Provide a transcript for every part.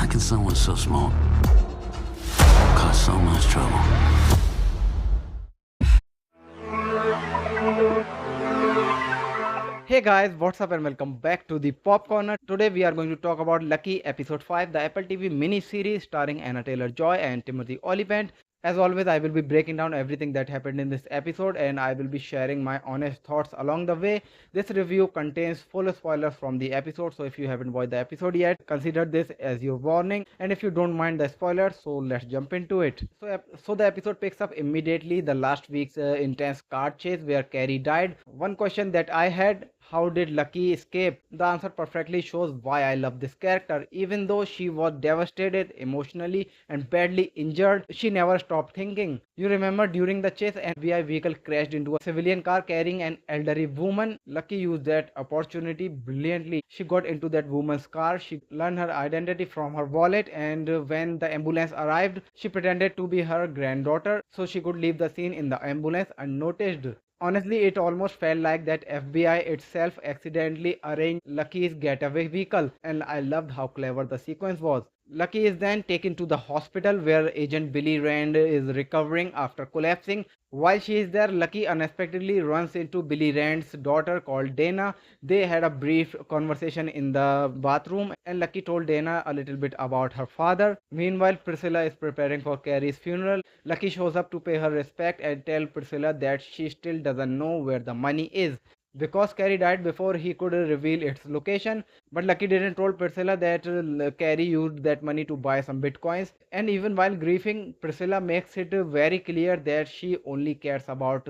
can someone so small cause so much trouble? Hey guys, what's up and welcome back to the Pop Corner. Today we are going to talk about Lucky Episode 5, the Apple TV mini series starring Anna Taylor-Joy and Timothy Olyphant. As always, I will be breaking down everything that happened in this episode and I will be sharing my honest thoughts along the way. This review contains full spoilers from the episode, so if you haven't watched the episode yet, consider this as your warning. And if you don't mind the spoilers, so let's jump into it. So the episode picks up immediately the last week's intense car chase where Carrie died. One question that I had: how did Lucky escape? The answer perfectly shows why I love this character. Even though she was devastated emotionally and badly injured, she never stopped thinking. You remember during the chase, an FBI vehicle crashed into a civilian car carrying an elderly woman. Lucky used that opportunity brilliantly. She got into that woman's car, she learned her identity from her wallet, and when the ambulance arrived, she pretended to be her granddaughter so she could leave the scene in the ambulance unnoticed. Honestly, it almost felt like that FBI itself accidentally arranged Lucky's getaway vehicle, and I loved how clever the sequence was. Lucky is then taken to the hospital where Agent Billy Rand is recovering after collapsing. While she is there, Lucky unexpectedly runs into Billy Rand's daughter called Dana. They had a brief conversation in the bathroom, and Lucky told Dana a little bit about her father. Meanwhile, Priscilla is preparing for Carrie's funeral. Lucky shows up to pay her respect and tell Priscilla that she still doesn't know where the money is because Carrie died before he could reveal its location. But Lucky didn't tell Priscilla that Carrie used that money to buy some bitcoins. And even while grieving, Priscilla makes it very clear that she only cares about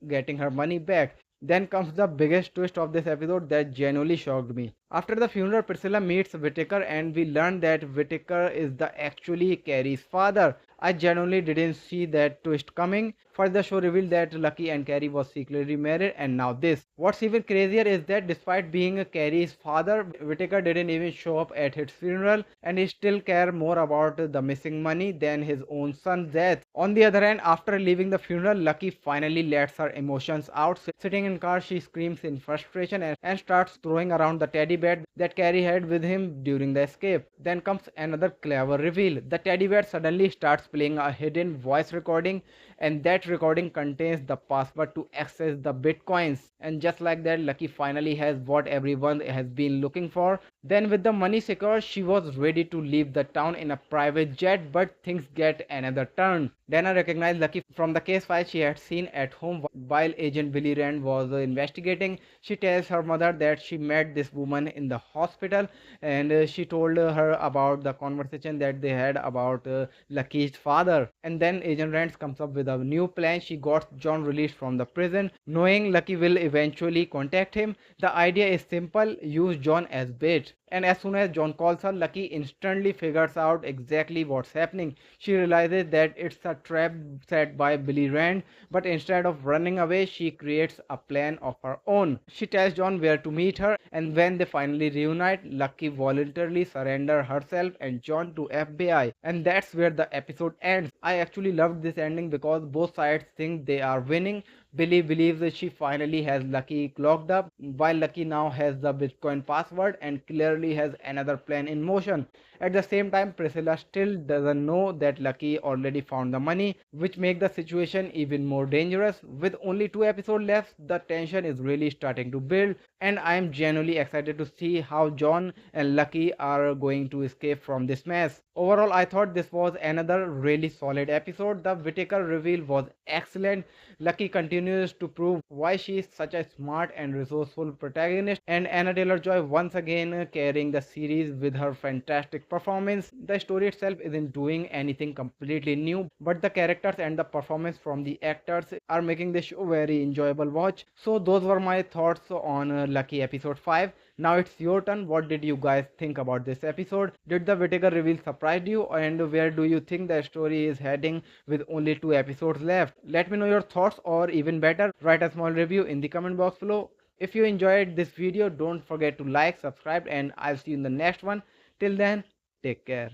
getting her money back. Then comes the biggest twist of this episode that genuinely shocked me. After the funeral, Priscilla meets Whitaker and we learn that Whitaker is the actually Carrie's father. I genuinely didn't see that twist coming. First, the show revealed that Lucky and Carrie was secretly married, and now this. What's even crazier is that despite being Carrie's father, Whitaker didn't even show up at his funeral, and he still cared more about the missing money than his own son's death. On the other hand, after leaving the funeral, Lucky finally lets her emotions out. Sitting in car, she screams in frustration and starts throwing around the teddy bear that Carrie had with him during the escape. Then comes another clever reveal. The teddy bear suddenly starts playing a hidden voice recording, and that recording contains the password to access the bitcoins. And just like that, Lucky finally has what everyone has been looking for. Then with the money secure, she was ready to leave the town in a private jet, but things get another turn. Dana recognized Lucky from the case file she had seen at home while Agent Billy Rand was investigating. She tells her mother that she met this woman in the hospital, and she told her about the conversation that they had about Lucky's father. And then Agent Rand comes up with a new plan. She got John released from the prison, knowing Lucky will eventually contact him. The idea is simple: use John as bait. And as soon as John calls her, Lucky instantly figures out exactly what's happening. She realizes that it's a trap set by Billy Rand, but instead of running away, she creates a plan of her own. She tells John where to meet her, and when they finally reunite, Lucky voluntarily surrenders herself and John to FBI. And that's where the episode ends. I actually loved this ending because both sides think they are winning. Billy believes that she finally has Lucky locked up, while Lucky now has the Bitcoin password and clearly has another plan in motion. At the same time, Priscilla still doesn't know that Lucky already found the money, which makes the situation even more dangerous. With only 2 episodes left, the tension is really starting to build, and I am genuinely excited to see how John and Lucky are going to escape from this mess. Overall, I thought this was another really solid episode. The Whitaker reveal was excellent. Lucky continues to prove why she is such a smart and resourceful protagonist, and Anna Taylor-Joy once again carrying the series with her fantastic performance. The story itself isn't doing anything completely new, but the characters and the performance from the actors are making the show very enjoyable watch. So those were my thoughts on Lucky episode 5. Now it's your turn. What did you guys think about this episode? Did the Whitaker reveal surprise you, and where do you think the story is heading with only 2 episodes left? Let me know your thoughts, or even better, write a small review in the comment box below. If you enjoyed this video, don't forget to like, subscribe, and I'll see you in the next one. Till then, take care.